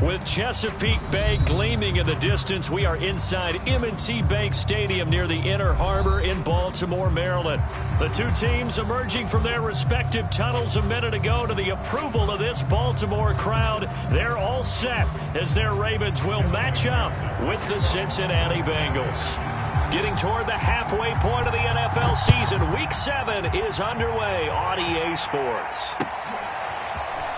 With Chesapeake Bay gleaming in the distance, we are inside M&T Bank Stadium near the Inner Harbor in Baltimore, Maryland. The two teams emerging from their respective tunnels a minute ago to the approval of this Baltimore crowd. They're all set as their Ravens will match up with the Cincinnati Bengals. Getting toward the halfway point of the NFL season, Week 7 is underway on EA Sports.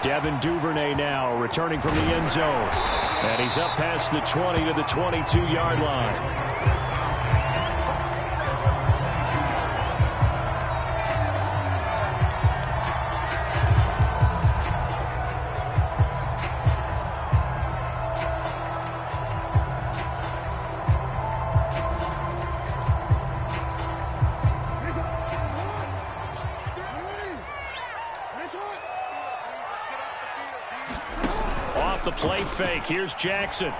Devin Duvernay now returning from the end zone. And he's up past the 20 to the 22-yard line. The play fake. Here's Jackson.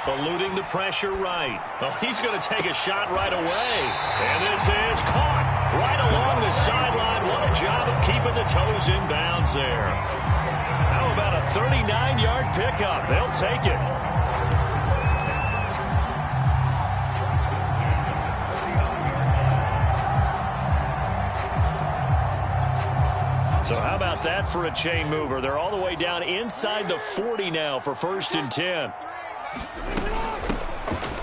Eluding the pressure right. Oh, he's going to take a shot right away. And this is caught right along the sideline. What a job of keeping the toes in bounds there. How about a 39-yard pickup? They'll take it. So how about that for a chain mover? They're all the way down inside the 40 now for 1st and 10.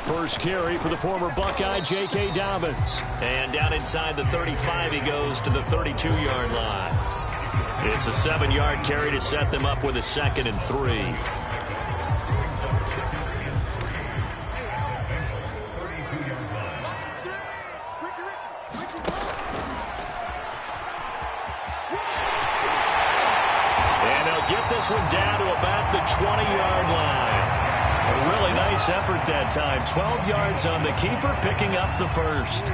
First carry for the former Buckeye, J.K. Dobbins. And down inside the 35, he goes to the 32-yard line. It's a 7-yard carry to set them up with a 2nd and 3. This one down to about the 20-yard line. A really nice effort that time. 12 yards on the keeper, picking up the first.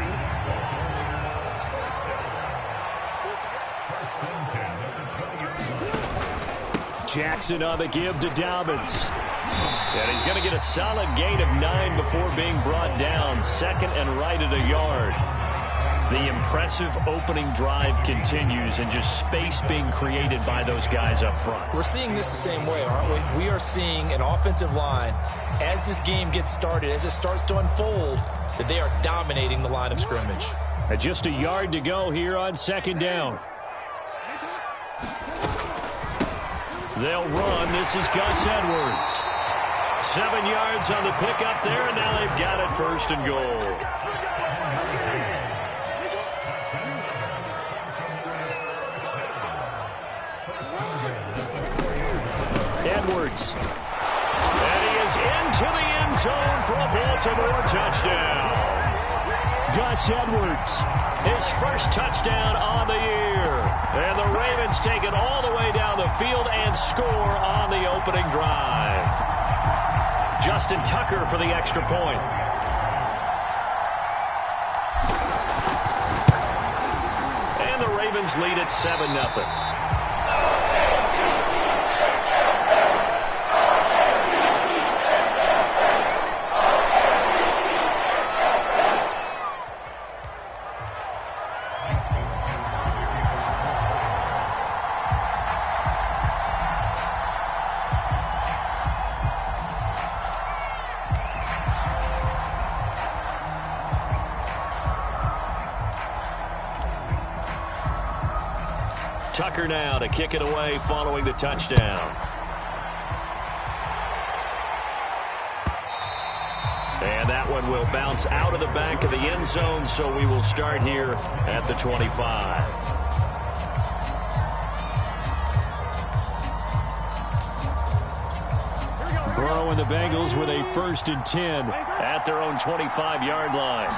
Jackson on the give to Dobbins. And he's going to get a solid gain of 9 before being brought down. 2nd and right at a yard. The impressive opening drive continues and just space being created by those guys up front. We're seeing this the same way, aren't we? We are seeing an offensive line, as this game gets started, as it starts to unfold, that they are dominating the line of scrimmage. And just a yard to go here on 2nd down. They'll run. This is Gus Edwards. 7 yards on the pickup there, and now they've got it 1st and goal. Edwards. And he is into the end zone for a Baltimore touchdown. Gus Edwards, his first touchdown on the year. And the Ravens take it all the way down the field and score on the opening drive. Justin Tucker for the extra point. And the Ravens lead at 7-0. Tucker now to kick it away following the touchdown. And that one will bounce out of the back of the end zone, so we will start here at the 25. Burrow and the Bengals with a 1st and 10 at their own 25-yard line.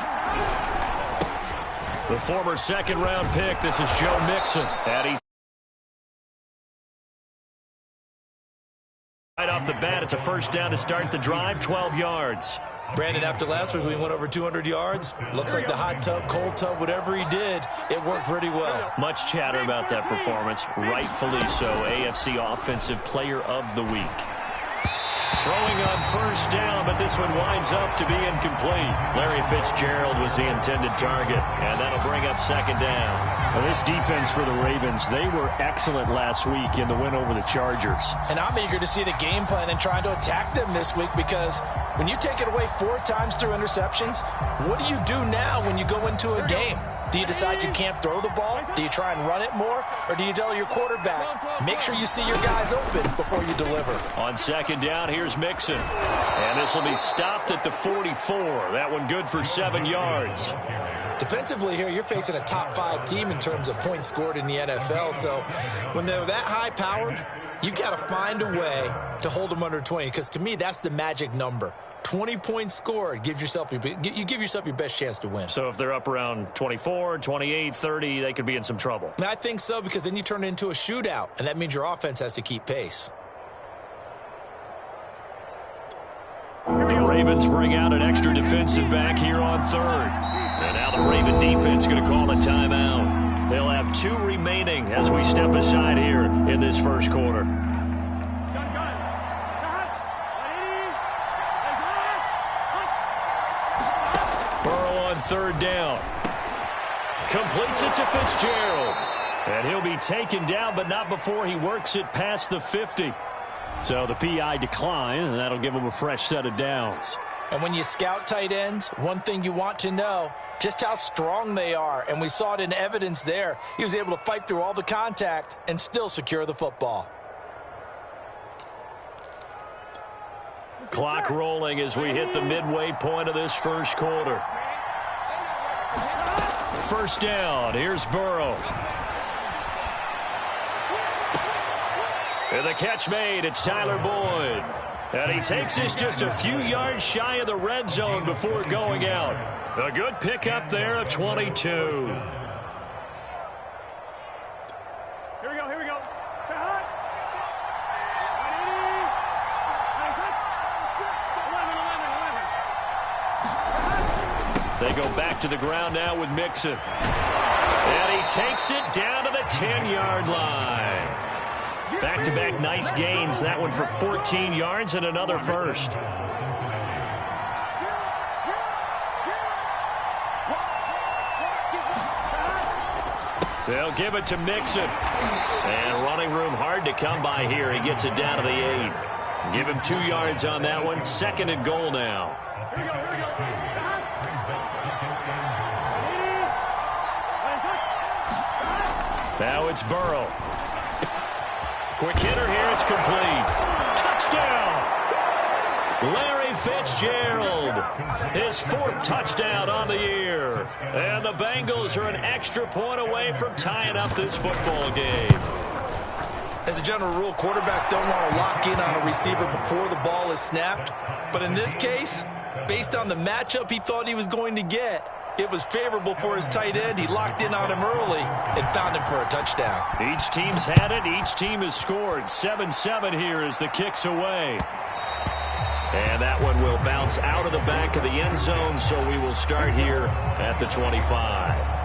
The former 2nd-round pick, this is Joe Mixon. Right off the bat, it's a 1st down to start the drive, 12 yards. Brandon, after last week we went over 200 yards. Looks like the hot tub, cold tub, whatever he did, it worked pretty well. Much chatter about that performance, rightfully so. AFC Offensive Player of the Week. Throwing on first down, but this one winds up to be incomplete. Larry Fitzgerald was the intended target, and that'll bring up second down. Well, this defense for the Ravens, they were excellent last week in the win over the Chargers. And I'm eager to see the game plan and trying to attack them this week, because when you take it away 4 times through interceptions, what do you do now when you go into a game? Do you decide you can't throw the ball? Do you try and run it more? Or do you tell your quarterback, make sure you see your guys open before you deliver? On second down, here's Mixon. And this will be stopped at the 44. That one good for 7 yards. Defensively here, you're facing a top 5 team in terms of points scored in the NFL. So when they're that high-powered, you've got to find a way to hold them under 20, because to me, that's the magic number. 20 points scored, you give yourself your best chance to win. So if they're up around 24, 28, 30, they could be in some trouble. I think so, because then you turn it into a shootout, and that means your offense has to keep pace. The Ravens bring out an extra defensive back here on third. And now the Raven defense going to call a timeout. They'll have 2 remaining as we step aside here in this first quarter. Third down. Completes it to Fitzgerald. And he'll be taken down, but not before he works it past the 50. So the PI decline, and that'll give him a fresh set of downs. And when you scout tight ends, one thing you want to know, just how strong they are. And we saw it in evidence there. He was able to fight through all the contact and still secure the football. Clock rolling as we hit the midway point of this first quarter. First down, here's Burrow. And the catch made, it's Tyler Boyd. And he takes this just a few yards shy of the red zone before going out. A good pickup there, a 22. Here we go. They go back to the ground now with Mixon. And he takes it down to the 10-yard line. Back-to-back nice gains. That one for 14 yards and another first. They'll give it to Mixon. And running room hard to come by here. He gets it down to the 8. Give him 2 yards on that one. Second and goal now. Here we go. Now it's Burrow. Quick hitter here, it's complete. Touchdown! Larry Fitzgerald, his 4th touchdown on the year. And the Bengals are an extra point away from tying up this football game. As a general rule, quarterbacks don't want to lock in on a receiver before the ball is snapped. But in this case, based on the matchup he thought he was going to get, it was favorable for his tight end. He locked in on him early and found him for a touchdown. Each team's had it. Each team has scored. 7-7 here as the kick's away. And that one will bounce out of the back of the end zone, so we will start here at the 25.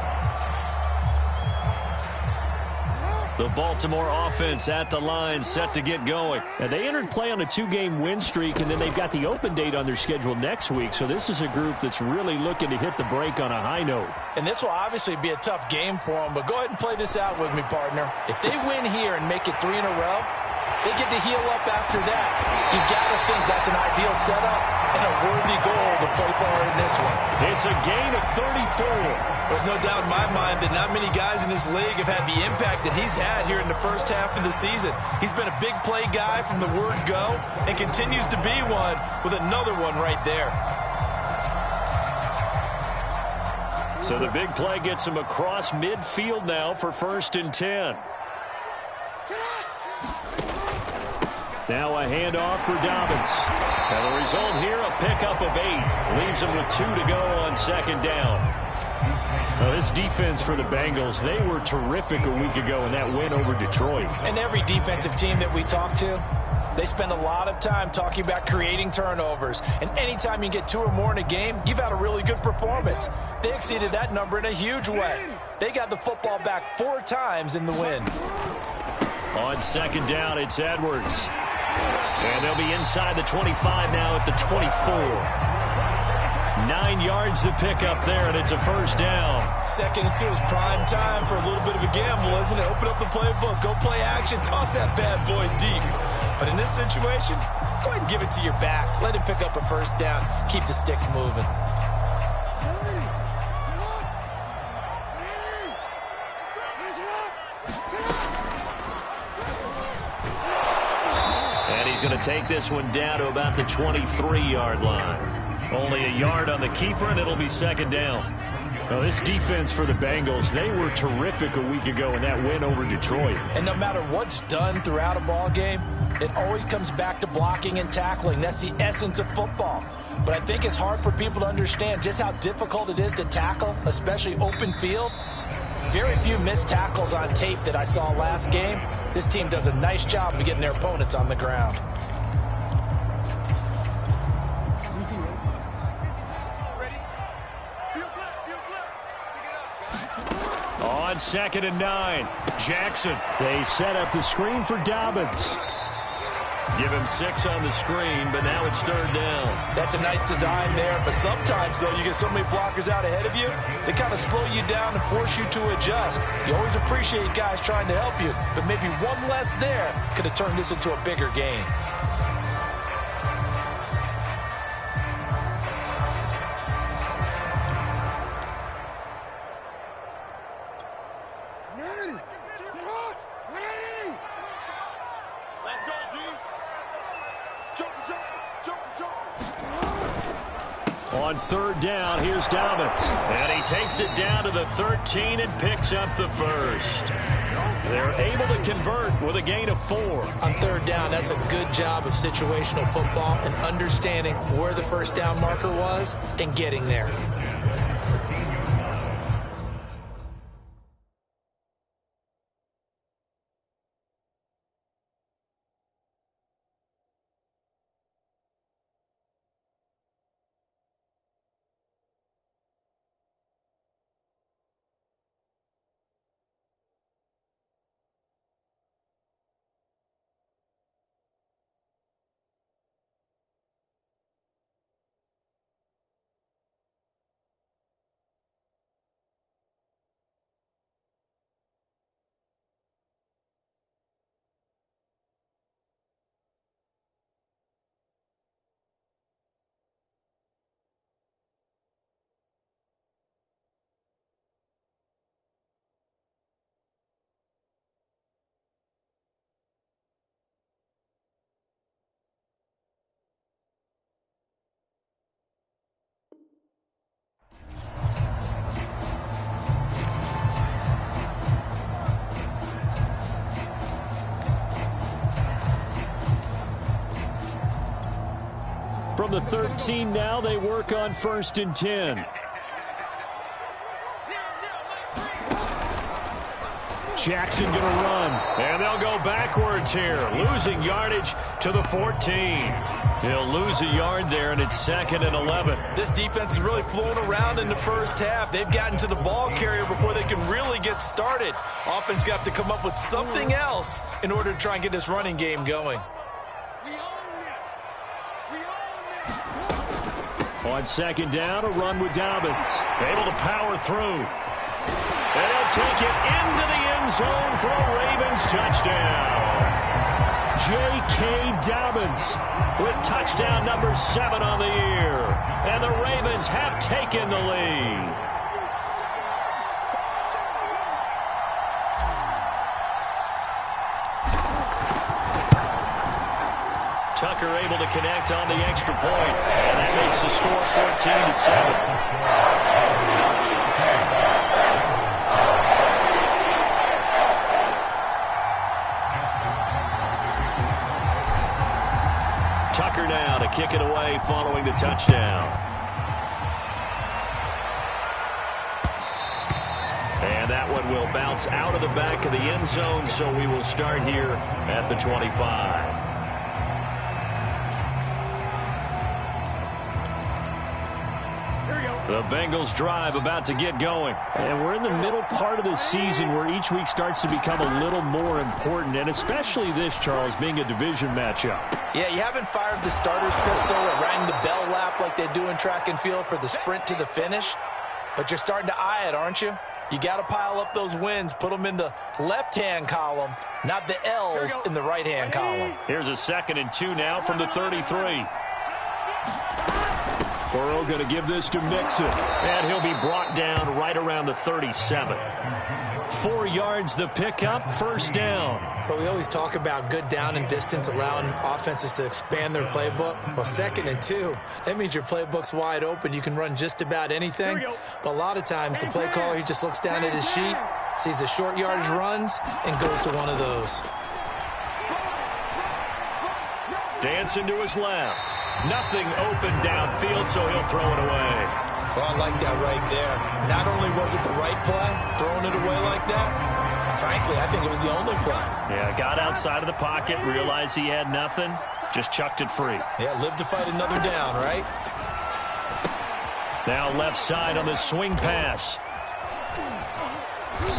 The Baltimore offense at the line, set to get going. And they entered play on a 2-game win streak, and then they've got the open date on their schedule next week. So this is a group that's really looking to hit the break on a high note. And this will obviously be a tough game for them, but go ahead and play this out with me, partner. If they win here and make it 3 in a row, they get to heal up after that. You got to think that's an ideal setup and a worthy goal to play for in this one. It's a gain of 34. There's no doubt in my mind that not many guys in this league have had the impact that he's had here in the first half of the season. He's been a big play guy from the word go and continues to be one with another one right there. So the big play gets him across midfield now for 1st and 10. Now a handoff for Dobbins. And the result here, a pickup of 8. Leaves him with 2 to go on second down. Well, this defense for the Bengals, they were terrific a week ago in that win over Detroit. And every defensive team that we talk to, they spend a lot of time talking about creating turnovers. And anytime you get 2 or more in a game, you've had a really good performance. They exceeded that number in a huge way. They got the football back 4 times in the win. On second down, it's Edwards. And they'll be inside the 25 now at the 24. 9 yards to pick up there, and it's a first down. 2nd and 2 is prime time for a little bit of a gamble, isn't it? Open up the playbook, go play action, toss that bad boy deep. But in this situation, go ahead and give it to your back. Let him pick up a first down. Keep the sticks moving. And he's going to take this one down to about the 23-yard line. Only a yard on the keeper, and it'll be 2nd down. Well, this defense for the Bengals, they were terrific a week ago in that win over Detroit. And no matter what's done throughout a ball game, it always comes back to blocking and tackling. That's the essence of football. But I think it's hard for people to understand just how difficult it is to tackle, especially open field. Very few missed tackles on tape that I saw last game. This team does a nice job of getting their opponents on the ground. On 2nd and 9, Jackson. They set up the screen for Dobbins. Give him 6 on the screen, but now it's 3rd down. That's a nice design there, but sometimes, though, you get so many blockers out ahead of you, they kind of slow you down and force you to adjust. You always appreciate guys trying to help you, but maybe one less there could have turned this into a bigger game. On 3rd down, here's Dobbins. And he takes it down to the 13 and picks up the first. They're able to convert with a gain of 4. On 3rd down, that's a good job of situational football and understanding where the first down marker was and getting there. From the 13 now, they work on 1st and 10. Jackson going to run. And they'll go backwards here, losing yardage to the 14. He'll lose a yard there, and it's 2nd and 11. This defense is really flown around in the first half. They've gotten to the ball carrier before they can really get started. Offense got to come up with something else in order to try and get this running game going. On 2nd down, a run with Dobbins. Able to power through. And he'll take it into the end zone for a Ravens touchdown. J.K. Dobbins with touchdown number 7 on the year. And the Ravens have taken the lead. Tucker able to connect on the extra point, and that makes the score 14-7. Tucker now to kick it away following the touchdown. And that one will bounce out of the back of the end zone, so we will start here at the 25. Here we go. The Bengals drive about to get going. And we're in the middle part of the season where each week starts to become a little more important, and especially this, Charles, being a division matchup. Yeah, you haven't fired the starter's pistol or rang the bell lap like they do in track and field for the sprint to the finish, but you're starting to eye it, aren't you? You got to pile up those wins, put them in the left-hand column, not the L's in the right-hand column. Here's a 2nd and 2 now from the 33. Burrow going to give this to Mixon. And he'll be brought down right around the 37. 4 yards the pickup, 1st down. But we always talk about good down and distance, allowing offenses to expand their playbook. Well, 2nd and 2, that means your playbook's wide open. You can run just about anything. But a lot of times the play caller, he just looks down at his sheet, sees the short yardage runs, and goes to one of those. Dancing to his left. Nothing open downfield, so he'll throw it away. Well, I like that right there. Not only was it the right play, throwing it away like that, frankly, I think it was the only play. Yeah, got outside of the pocket, realized he had nothing, just chucked it free. Yeah, live to fight another down, right? Now left side on the swing pass.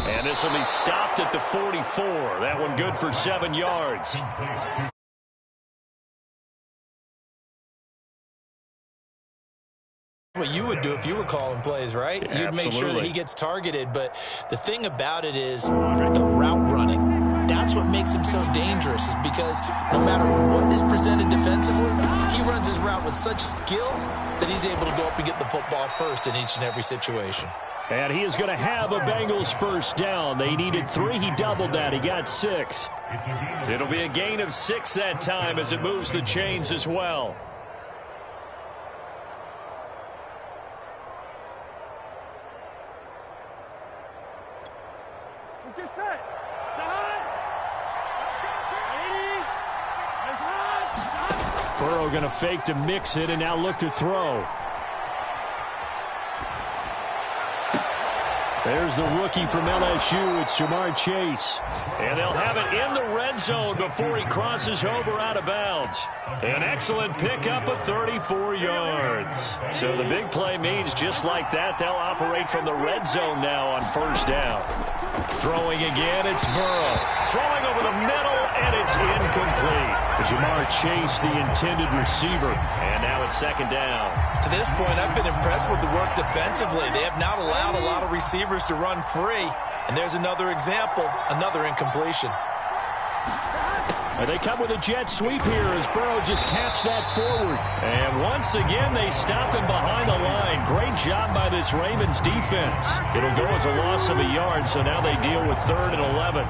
And this will be stopped at the 44. That one good for 7 yards. What you would do if you were calling plays, right? Yeah, you'd make absolutely. sure that he gets targeted. But the thing about it is the route running. That's what makes him so dangerous, is because no matter what is presented defensively, he runs his route with such skill that he's able to go up and get the football first in each and every situation. And he is going to have a Bengals 1st down. They needed 3. He doubled that. He got 6. It'll be a gain of 6 that time as it moves the chains as well. Let's get set. Burrow going to fake to mix it and now look to throw. There's the rookie from LSU. It's Jamar Chase. And they'll have it in the red zone before he crosses over out of bounds. An excellent pickup of 34 yards. So the big play means just like that, they'll operate from the red zone now on 1st down. Throwing again, it's Burrow. Throwing over the middle, and it's incomplete. Jamar Chase, the intended receiver. And now it's 2nd down. To this point, I've been impressed with the work defensively. They have not allowed a lot of receivers to run free. And there's another example, another incompletion. And they come with a jet sweep here as Burrow just taps that forward. And once again, they stop him behind the line. Great job by this Ravens defense. It'll go as a loss of a yard, so now they deal with 3rd and 11.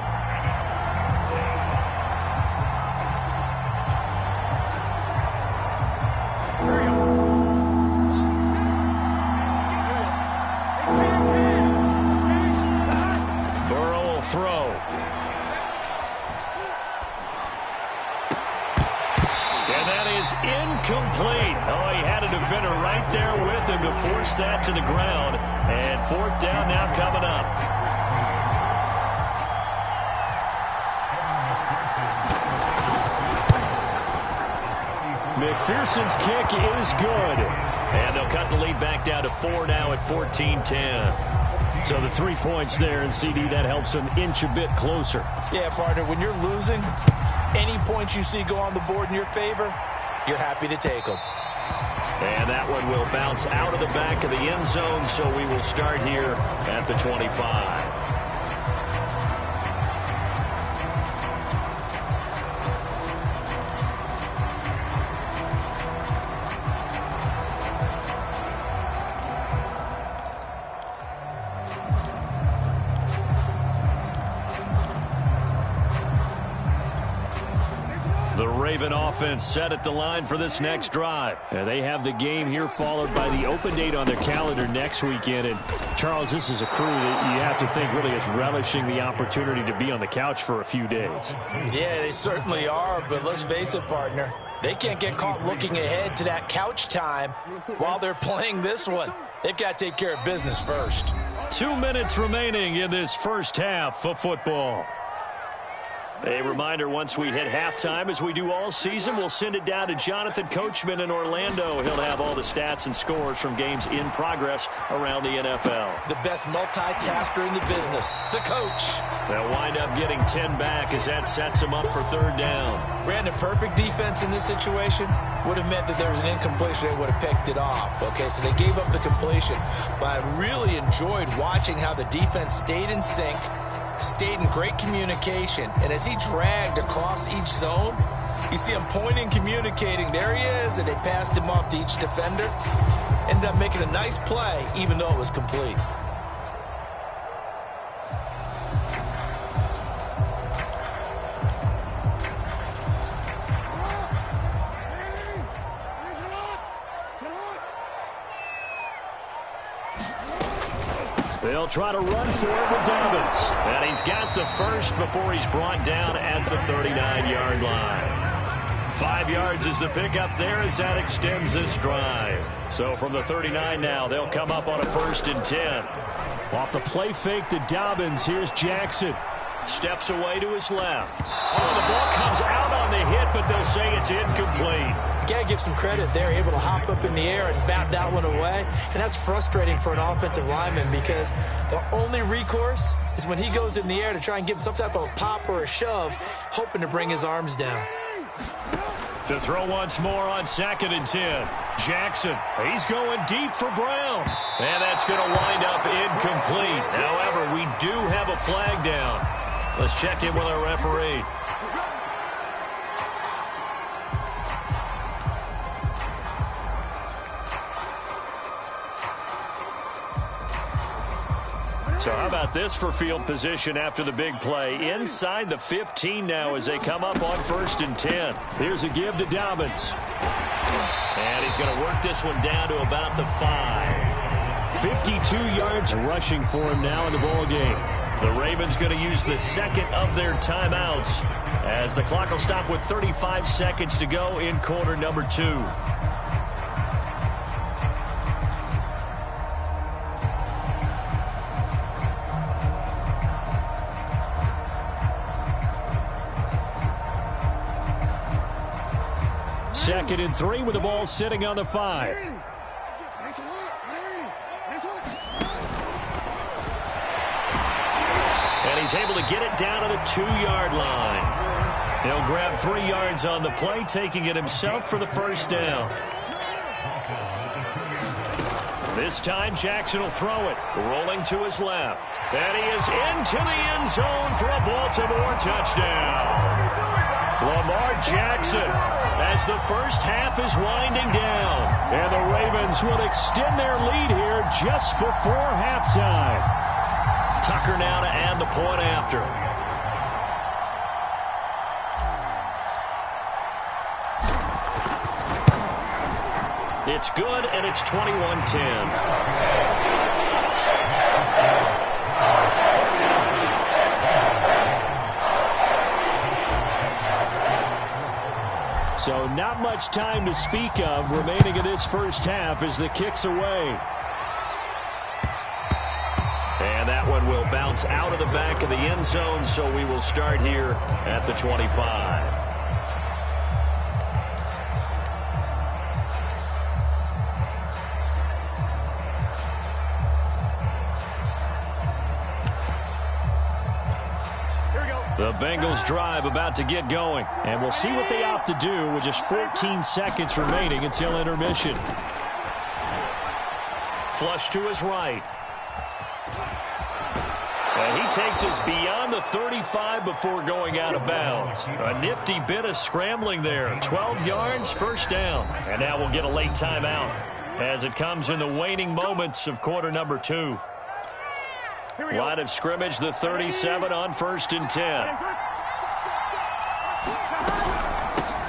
Burrow will throw. And that is incomplete. Oh, he had a defender right there with him to force that to the ground. And 4th down now coming up. McPherson's kick is good. And they'll cut the lead back down to 4 now at 14-10. So the 3 points there, and CD, that helps them inch a bit closer. Yeah, partner, when you're losing, any points you see go on the board in your favor, you're happy to take them. And that one will bounce out of the back of the end zone, so we will start here at the 25. The Raven offense set at the line for this next drive. And they have the game here followed by the open date on their calendar next weekend. And, Charles, this is a crew that you have to think really is relishing the opportunity to be on the couch for a few days. Yeah, they certainly are, but let's face it, partner. They can't get caught looking ahead to that couch time while they're playing this one. They've got to take care of business first. 2 minutes remaining in this first half of football. A reminder, once we hit halftime, as we do all season, we'll send it down to Jonathan Coachman in Orlando. He'll have all the stats and scores from games in progress around the NFL. The best multitasker in the business, the coach. They'll wind up getting 10 back as that sets them up for third down. Brandon, perfect defense in this situation would have meant that there was an incompletion. They would have picked it off. Okay, so they gave up the completion. But I really enjoyed watching how the defense stayed in sync, stayed in great communication, and as he dragged across each zone, you see him pointing, communicating. There he is, and they passed him off to each defender. Ended up making a nice play, even though it was complete. They'll try to run for it with Dobbins. And he's got the first before he's brought down at the 39-yard line. 5 yards is the pickup there as that extends this drive. So from the 39 now, they'll come up on a 1st and 10. Off the play fake to Dobbins, here's Jackson. Steps away to his left. Oh, the ball comes out on the hit, but they'll say it's incomplete. You got to give some credit. They're able to hop up in the air and bat that one away. And that's frustrating for an offensive lineman because the only recourse is when he goes in the air to try and give some type of a pop or a shove, hoping to bring his arms down. To throw once more on 2nd and 10. Jackson, he's going deep for Brown. And that's going to wind up incomplete. However, we do have a flag down. Let's check in with our referee. So how about this for field position after the big play? Inside the 15 now as they come up on 1st and 10. Here's a give to Dobbins. And he's going to work this one down to about the 5. 52 yards rushing for him now in the ball game. The Ravens going to use the second of their timeouts as the clock will stop with 35 seconds to go in quarter number 2. Second and 3 with the ball sitting on the 5. And he's able to get it down to the 2-yard line. He'll grab 3 yards on the play, taking it himself for the 1st down. This time Jackson will throw it, rolling to his left. And he is into the end zone for a Baltimore touchdown. Lamar Jackson, as the first half is winding down. And the Ravens will extend their lead here just before halftime. Tucker now to add the point after. It's good, and it's 21-10. So not much time to speak of remaining in this first half as the kick's away. And that one will bounce out of the back of the end zone, so we will start here at the 25. The Bengals drive about to get going. And we'll see what they opt to do with just 14 seconds remaining until intermission. Flush to his right. And he takes us beyond the 35 before going out of bounds. A nifty bit of scrambling there. 12 yards, 1st down. And now we'll get a late timeout as it comes in the waning moments of quarter number 2. Line of scrimmage, the 37 on 1st and 10.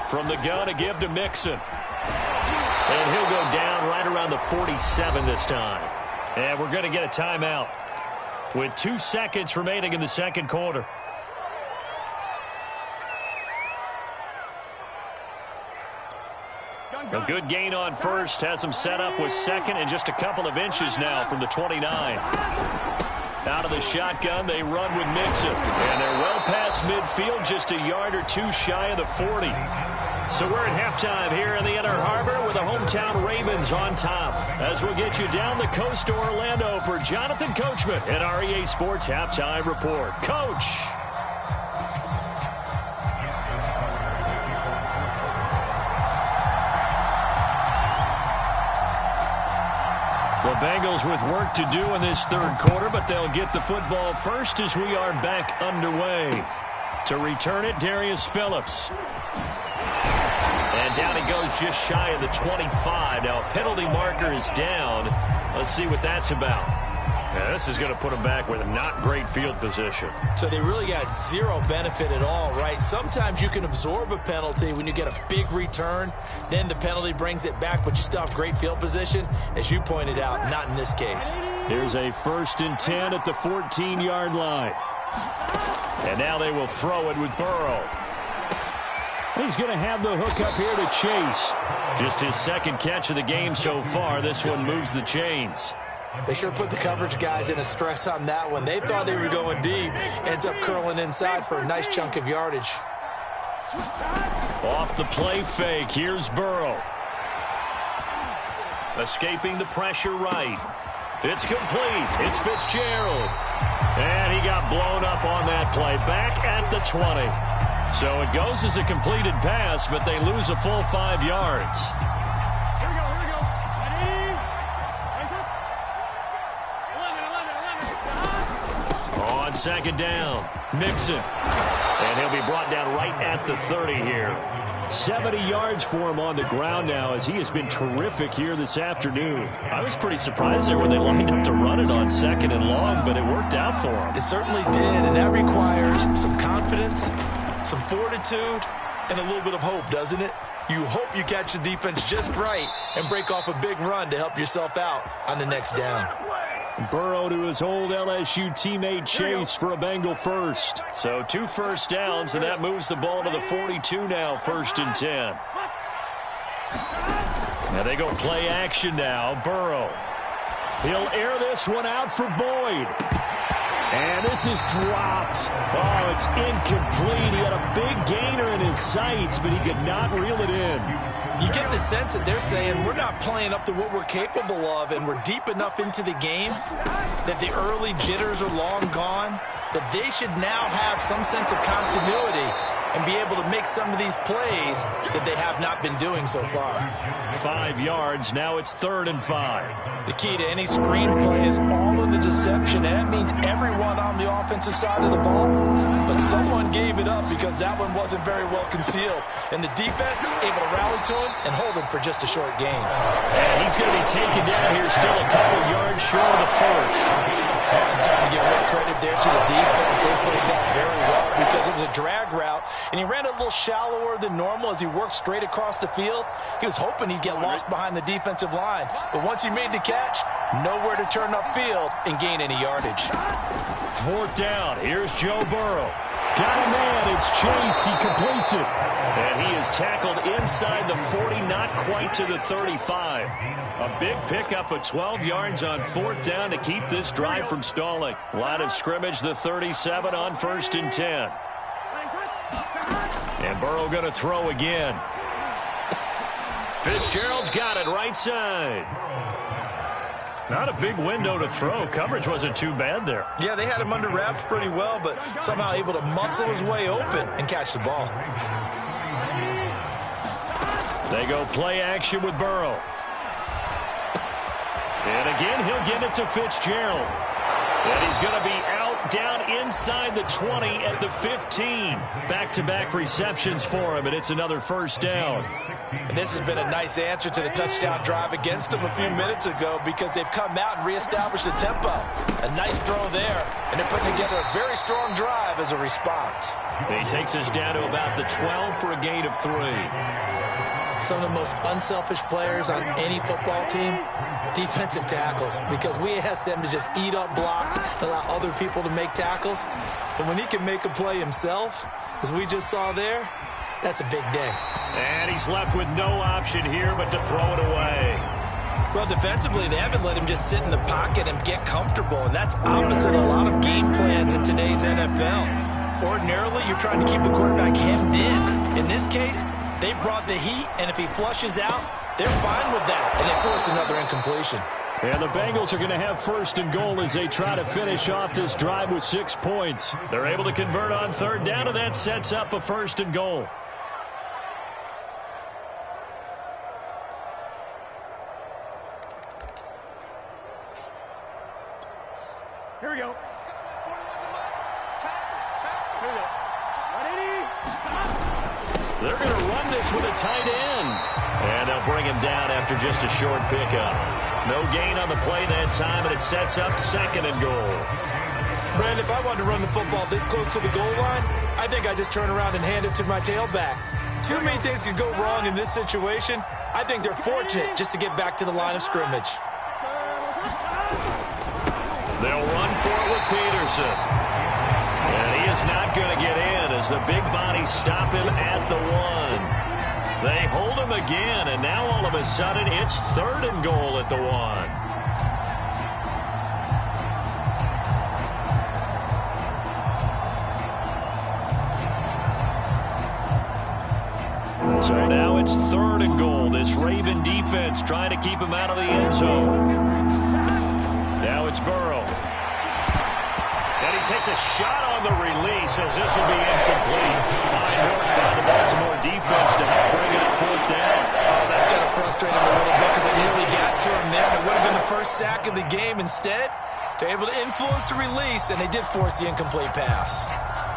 From the gun, a give to Mixon. And he'll go down right around the 47 this time. And we're going to get a timeout with 2 seconds remaining in the second quarter. A good gain on 1st, has him set up with 2nd and just a couple of inches now from the 29. Out of the shotgun, they run with Mixon. And they're well past midfield, just a yard or two shy of the 40. So we're at halftime here in the Inner Harbor with the hometown Ravens on top. As we'll get you down the coast to Orlando for Jonathan Coachman at our EA Sports Halftime Report. Coach. The Bengals with work to do in this third quarter, but they'll get the football first as we are back underway. To return it, Darius Phillips. And down he goes just shy of the 25. Now a penalty marker is down. Let's see what that's about. Yeah, this is going to put them back with a not great field position. So they really got zero benefit at all, right? Sometimes you can absorb a penalty when you get a big return. Then the penalty brings it back, but you still have great field position. As you pointed out, not in this case. Here's a 1st and 10 at the 14-yard line. And now they will throw it with Burrow. He's going to have the hook up here to Chase. Just his second catch of the game so far. This one moves the chains. They sure put the coverage guys in a stress on that one. They thought they were going deep. Ends up curling inside for a nice chunk of yardage. Off the play fake. Here's Burrow. Escaping the pressure right. It's complete. It's Fitzgerald. And he got blown up on that play. Back at the 20. So it goes as a completed pass, but they lose a full 5 yards. Here we go, here we go. Ready? Raise up. 11. On second down, Mixon. And he'll be brought down right at the 30 here. 70 yards for him on the ground now as he has been terrific here this afternoon. I was pretty surprised there when they lined up to run it on 2nd and long, but it worked out for him. It certainly did, and that requires some confidence, some fortitude, and a little bit of hope, doesn't it? You hope you catch the defense just right and break off a big run to help yourself out on the next down. Burrow to his old LSU teammate Chase for a Bengal first. So 2 first downs, and that moves the ball to the 42 now, 1st and 10. Now they go play action now. Burrow. He'll air this one out for Boyd. And this is dropped. Oh, it's incomplete. He had a big gainer in his sights, but he could not reel it in. You get the sense that they're saying we're not playing up to what we're capable of, and we're deep enough into the game that the early jitters are long gone, that they should now have some sense of continuity and be able to make some of these plays that they have not been doing so far. 5 yards. Now it's 3rd and 5. The key to any screenplay is all of the deception, and that means everyone on the offensive side of the ball. But someone gave it up because that one wasn't very well concealed. And the defense able to rally to him and hold him for just a short gain. And he's going to be taken down here still a couple yards short of the 1st. It's time to give real credit there to the defense. They played that very well because it was a drag route, and he ran a little shallower than normal as he worked straight across the field. He was hoping he'd get lost behind the defensive line, but once he made the catch, nowhere to turn upfield and gain any yardage. 4th down. Here's Joe Burrow. Got a man. It's Chase. He completes it. And he is tackled inside the 40, not quite to the 35. A big pickup of 12 yards on 4th down to keep this drive from stalling. Line of scrimmage, the 37 on 1st and 10. And Burrow going to throw again. Fitzgerald's got it right side. Not a big window to throw. Coverage wasn't too bad there. Yeah, they had him under wraps pretty well, but somehow able to muscle his way open and catch the ball. They go play action with Burrow. And again, he'll get it to Fitzgerald. And he's going to be out down inside the 20 at the 15. Back-to-back receptions for him, and it's another 1st down. And this has been a nice answer to the touchdown drive against them a few minutes ago because they've come out and reestablished the tempo. A nice throw there, and they're putting together a very strong drive as a response. He takes us down to about the 12 for a gain of 3. Some of the most unselfish players on any football team, defensive tackles, because we ask them to just eat up blocks, allow other people to make tackles. But when he can make a play himself, as we just saw there, that's a big day. And he's left with no option here but to throw it away. Well, defensively, they haven't let him just sit in the pocket and get comfortable, and that's opposite a lot of game plans in today's NFL. Ordinarily, you're trying to keep the quarterback hemmed in. In this case, they brought the heat, and if he flushes out, they're fine with that, and they force another incompletion. And the Bengals are going to have first and goal as they try to finish off this drive with 6 points. They're able to convert on third down, and that sets up a first and goal. Here we go. Here we go. They're going to run this with a tight end. And they'll bring him down after just a short pickup. No gain on the play that time, and it sets up second and goal. Brand, if I wanted to run the football this close to the goal line, I think I just turn around and hand it to my tailback. Too many things could go wrong in this situation. I think they're fortunate just to get back to the line of scrimmage. They'll run for it with Peterson. And he is not going to get in as the big bodies stop him at the 1. They hold him again, and now all of a sudden it's third and goal at the 1. So now it's third and goal. This Raven defense trying to keep him out of the end zone. Now it's Burrow. And he takes a shot on the release as this will be incomplete. Fine work by the Baltimore defense to help bring it at fourth down. Oh, that's got to frustrate him a little bit because they nearly got to him there. And it would have been the first sack of the game. Instead, they're able to influence the release, and they did force the incomplete pass.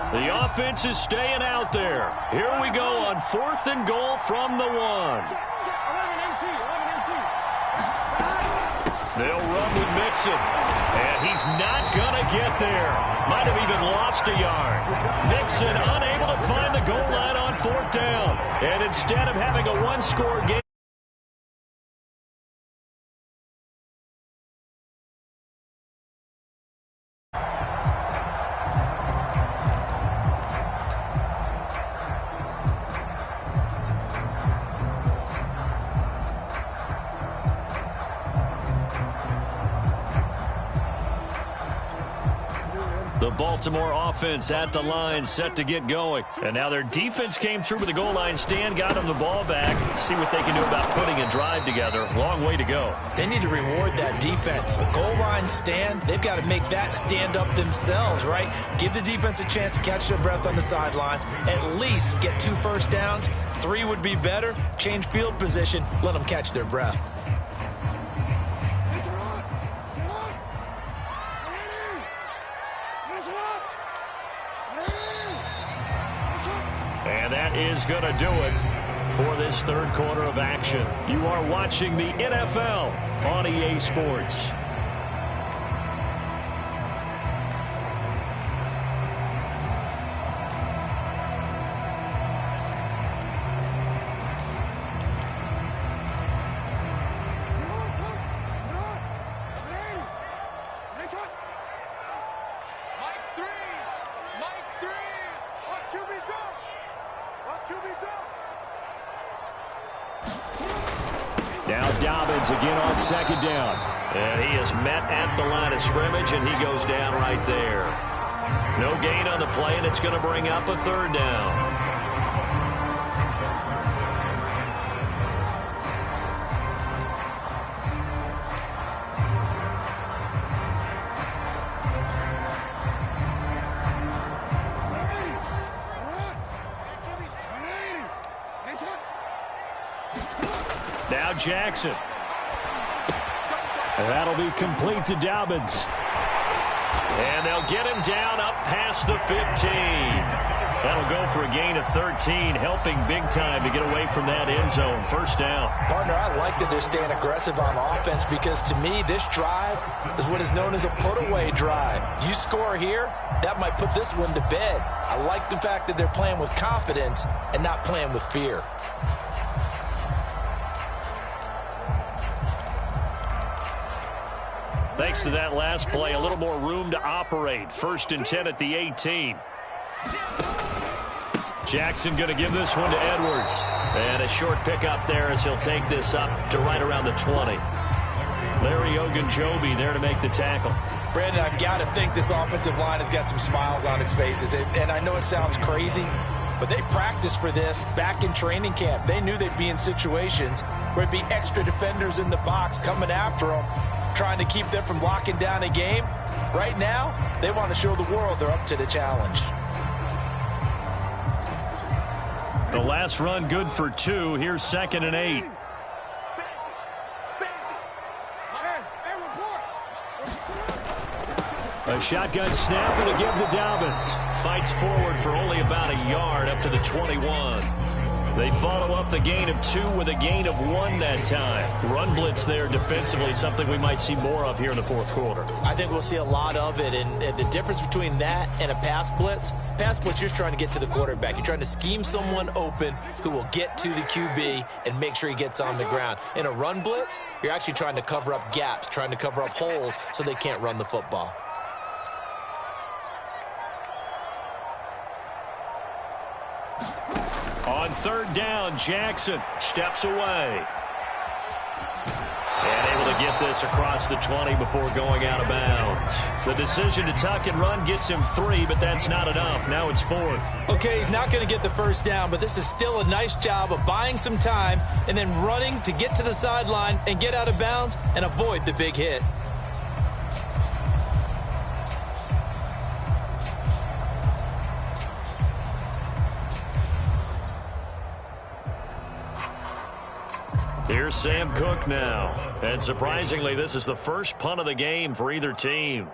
The offense is staying out there. Here we go on fourth and goal from the 1. They'll run with Mixon. And he's not going to get there. Might have even lost a yard. Mixon unable to find the goal line on fourth down. And instead of having a one-score game, the Baltimore offense at the line, set to get going. And now their defense came through with the goal line stand, got them the ball back. See what they can do about putting a drive together. Long way to go. They need to reward that defense. A goal line stand, they've got to make that stand up themselves, right? Give the defense a chance to catch their breath on the sidelines. At least get 2 first downs. 3 would be better. Change field position. Let them catch their breath. And that is going to do it for this third quarter of action. You are watching the NFL on EA Sports. Now Dobbins again on second down. And he is met at the line of scrimmage, and he goes down right there. No gain on the play, and it's going to bring up a third down. Now Jackson. And that'll be complete to Dobbins. And they'll get him down up past the 15. That'll go for a gain of 13, helping big time to get away from that end zone. First down. Partner, I like that they're staying aggressive on offense because to me, this drive is what is known as a put-away drive. You score here, that might put this one to bed. I like the fact that they're playing with confidence and not playing with fear. Thanks to that last play, a little more room to operate. 1st and 10 at the 18. Jackson going to give this one to Edwards. And a short pickup there as he'll take this up to right around the 20. Larry Ogunjobi there to make the tackle. Brandon, I've got to think this offensive line has got some smiles on its faces. And I know it sounds crazy, but they practiced for this back in training camp. They knew they'd be in situations where it'd be extra defenders in the box coming after them, trying to keep them from locking down a game. Right now, they want to show the world they're up to the challenge. The last run good for 2. Here's 2nd and 8. A shotgun snap and a give to Dobbins. Fights forward for only about a yard up to the 21. They follow up the gain of 2 with a gain of 1 that time. Run blitz there defensively, something we might see more of here in the fourth quarter. I think we'll see a lot of it, and the difference between that and a pass blitz, you're trying to get to the quarterback. You're trying to scheme someone open who will get to the QB and make sure he gets on the ground. In a run blitz, you're actually trying to cover up gaps, trying to cover up holes so they can't run the football. On 3rd down, Jackson steps away. And able to get this across the 20 before going out of bounds. The decision to tuck and run gets him 3, but that's not enough. Now it's 4th. Okay, he's not going to get the first down, but this is still a nice job of buying some time and then running to get to the sideline and get out of bounds and avoid the big hit. Here's Sam Cook now. And surprisingly, this is the first punt of the game for either team.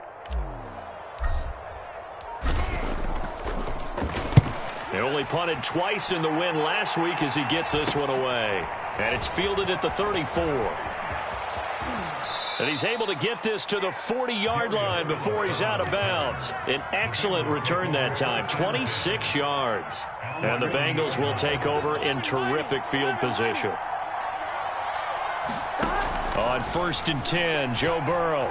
They only punted twice in the win last week as he gets this one away. And it's fielded at the 34. And he's able to get this to the 40-yard line before he's out of bounds. An excellent return that time, 26 yards. And the Bengals will take over in terrific field position. On 1st and 10, Joe Burrow.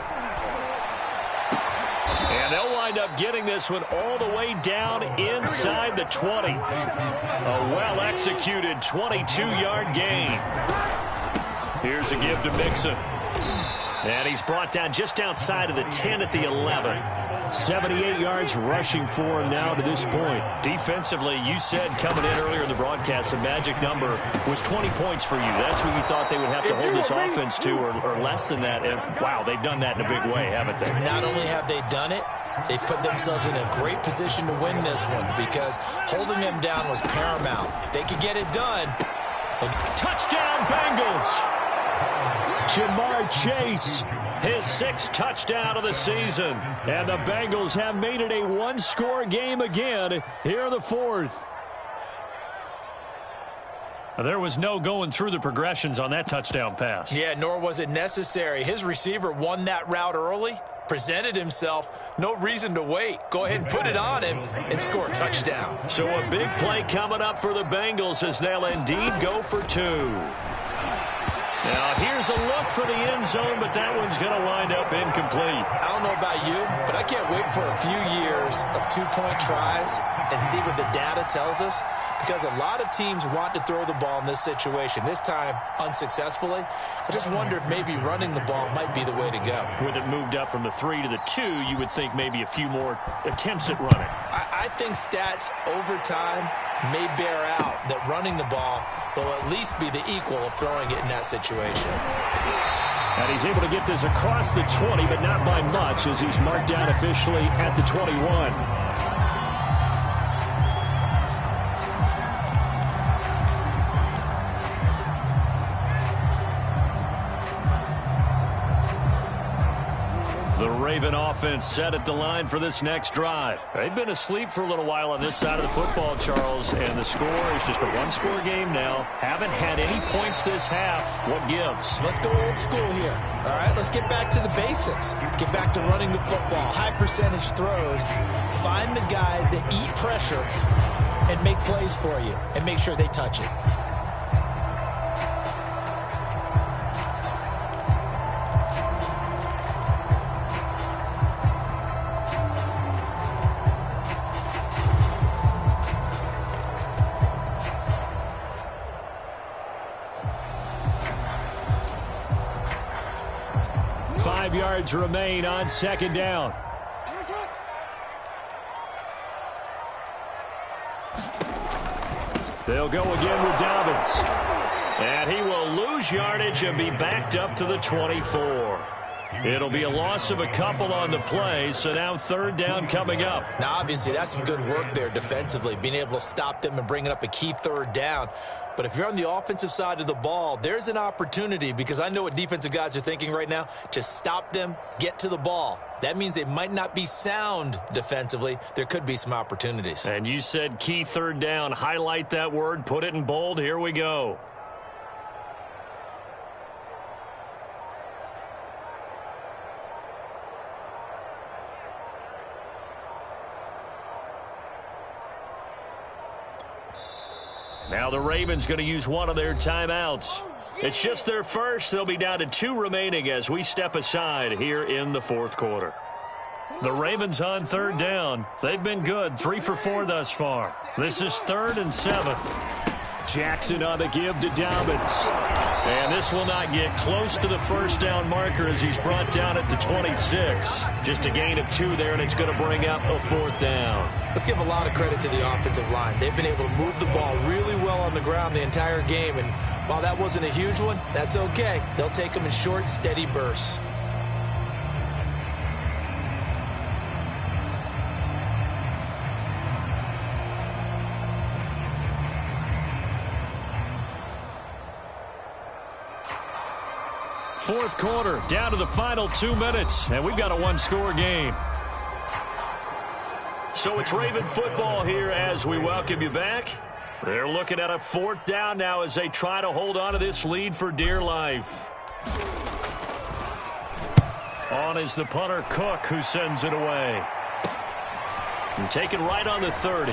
And they'll wind up getting this one all the way down inside the 20. A well-executed 22-yard gain. Here's a give to Mixon. And he's brought down just outside of the 10 at the 11. 78 yards rushing for him now to this point. Defensively, you said coming in earlier in the broadcast, the magic number was 20 points for you. That's what you thought they would have to hold this offense to, or less than that. And, wow, they've done that in a big way, haven't they? Not only have they done it, they put themselves in a great position to win this one because holding them down was paramount. If they could get it done. Touchdown, Bengals! Jamar Chase, his 6th touchdown of the season. And the Bengals have made it a one-score game again here in the 4th. There was no going through the progressions on that touchdown pass. Yeah, nor was it necessary. His receiver won that route early, presented himself. No reason to wait. Go ahead and put it on him and score a touchdown. So a big play coming up for the Bengals as they'll indeed go for 2. Now, here's a look for the end zone, but that one's going to wind up incomplete. I don't know about you, but I can't wait for a few years of 2-point tries and see what the data tells us, because a lot of teams want to throw the ball in this situation, this time unsuccessfully. I just wonder if maybe running the ball might be the way to go. With it moved up from the 3 to the 2, you would think maybe a few more attempts at running. I think stats over time may bear out that running the ball will at least be the equal of throwing it in that situation. And he's able to get this across the 20, but not by much, as he's marked down officially at the 21. The Raven offense set at the line for this next drive. They've been asleep for a little while on this side of the football, Charles, and the score is just a one-score game now. Haven't had any points this half. What gives? Let's go old school here. All right, let's get back to the basics. Get back to running the football, high percentage throws. Find the guys that eat pressure and make plays for you and make sure they touch it. 5 yards remain on second down. They'll go again with Dobbins. And he will lose yardage and be backed up to the 24. It'll be a loss of a couple on the play, so now third down coming up. Now, obviously, that's some good work there defensively, being able to stop them and bringing up a key third down. But if you're on the offensive side of the ball, there's an opportunity, because I know what defensive guys are thinking right now, to stop them, get to the ball. That means they might not be sound defensively. There could be some opportunities. And you said key third down. Highlight that word, put it in bold. Here we go. Now the Ravens going to use one of their timeouts. It's just their first. They'll be down to 2 remaining as we step aside here in the fourth quarter. The Ravens on third down. They've been good, 3 for 4 thus far. This is 3rd and 7. Jackson on the give to Dobbins. And this will not get close to the first down marker as he's brought down at the 26. Just a gain of 2 there, and it's going to bring up a 4th down. Let's give a lot of credit to the offensive line. They've been able to move the ball really well on the ground the entire game. And while that wasn't a huge one, that's okay. They'll take them in short, steady bursts. Fourth quarter, down to the final 2 minutes, and we've got a 1-score game. So it's Raven football here as we welcome you back. They're looking at a 4th down now as they try to hold on to this lead for dear life. On is the punter, Cook, who sends it away. And taken right on the 30.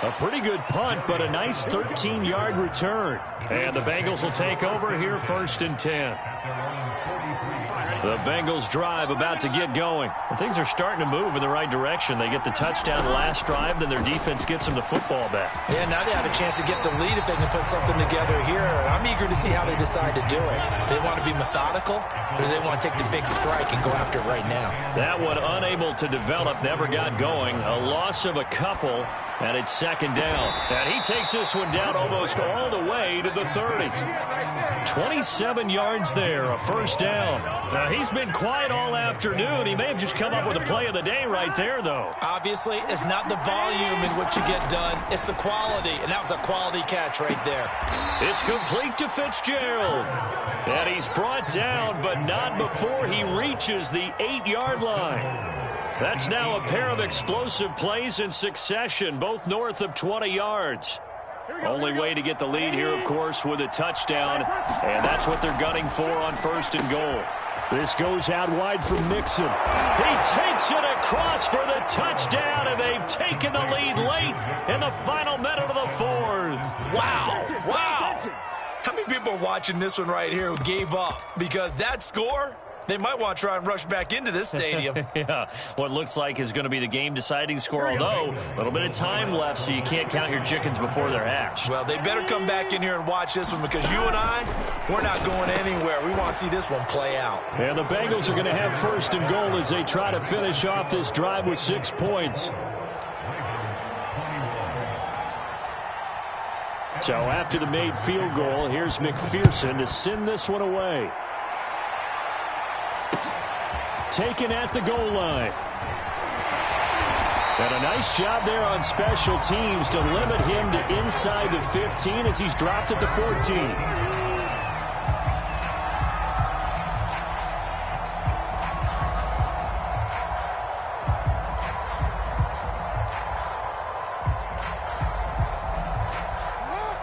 A pretty good punt, but a nice 13-yard return. And the Bengals will take over here 1st and 10. The Bengals drive about to get going. And things are starting to move in the right direction. They get the touchdown last drive, then their defense gets them the football back. Yeah, now they have a chance to get the lead if they can put something together here. I'm eager to see how they decide to do it. Do they want to be methodical, or do they want to take the big strike and go after it right now? That one unable to develop, never got going. A loss of a couple. And it's 2nd down. And he takes this one down almost all the way to the 30. 27 yards there, a 1st down. Now, he's been quiet all afternoon. He may have just come up with a play of the day right there, though. Obviously, it's not the volume in which you get done. It's the quality, and that was a quality catch right there. It's complete to Fitzgerald. And he's brought down, but not before he reaches the 8-yard line. That's now a pair of explosive plays in succession, both north of 20 yards. Only way to get the lead here, of course, with a touchdown, and that's what they're gunning for on 1st and goal. This goes out wide from Mixon. He takes it across for the touchdown, and they've taken the lead late in the final minute of the 4th. Wow, wow. How many people are watching this one right here who gave up? Because that score, they might want to try and rush back into this stadium. Yeah, what looks like is going to be the game-deciding score, although a little bit of time left, so you can't count your chickens before they're hatched. Well, they better come back in here and watch this one, because you and I, we're not going anywhere. We want to see this one play out. And the Bengals are going to have 1st and goal as they try to finish off this drive with 6 points. So after the made field goal, here's McPherson to send this one away. Taken at the goal line. And a nice job there on special teams to limit him to inside the 15 as he's dropped at the 14.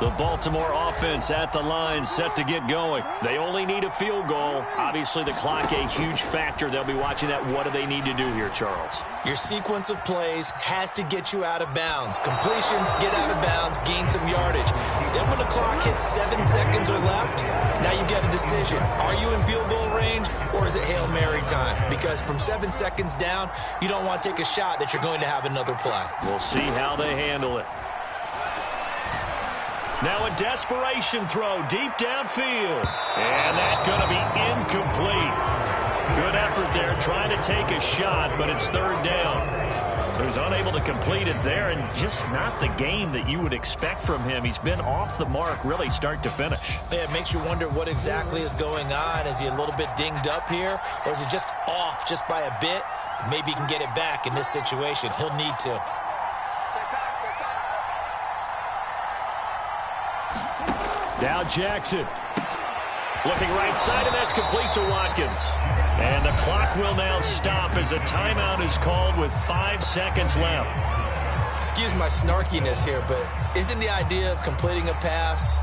The Baltimore offense at the line, set to get going. They only need a field goal. Obviously, the clock a huge factor. They'll be watching that. What do they need to do here, Charles? Your sequence of plays has to get you out of bounds. Completions, get out of bounds, gain some yardage. Then when the clock hits 7 seconds or left, now you get a decision. Are you in field goal range, or is it Hail Mary time? Because from 7 seconds down, you don't want to take a shot that you're going to have another play. We'll see how they handle it. Now a desperation throw deep downfield. And that's going to be incomplete. Good effort there trying to take a shot, but it's third down. So he's unable to complete it there, and just not the game that you would expect from him. He's been off the mark really start to finish. Yeah, it makes you wonder what exactly is going on. Is he a little bit dinged up here, or is he just off just by a bit? Maybe he can get it back in this situation. He'll need to. Now Jackson. Looking right side, and that's complete to Watkins. And the clock will now stop as a timeout is called with 5 seconds left. Excuse my snarkiness here, but isn't the idea of completing a pass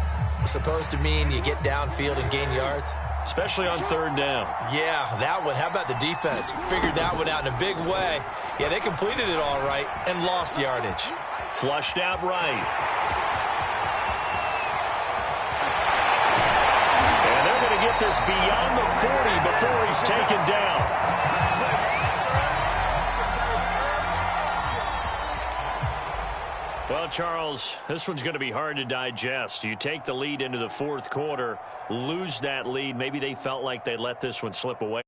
supposed to mean you get downfield and gain yards? Especially on third down. Yeah, that one. How about the defense? Figured that one out in a big way. Yeah, they completed it all right and lost yardage. Flushed out right. Get this beyond the 40 before he's taken down. Well, Charles, this one's going to be hard to digest. You take the lead into the fourth quarter, lose that lead. Maybe they felt like they let this one slip away.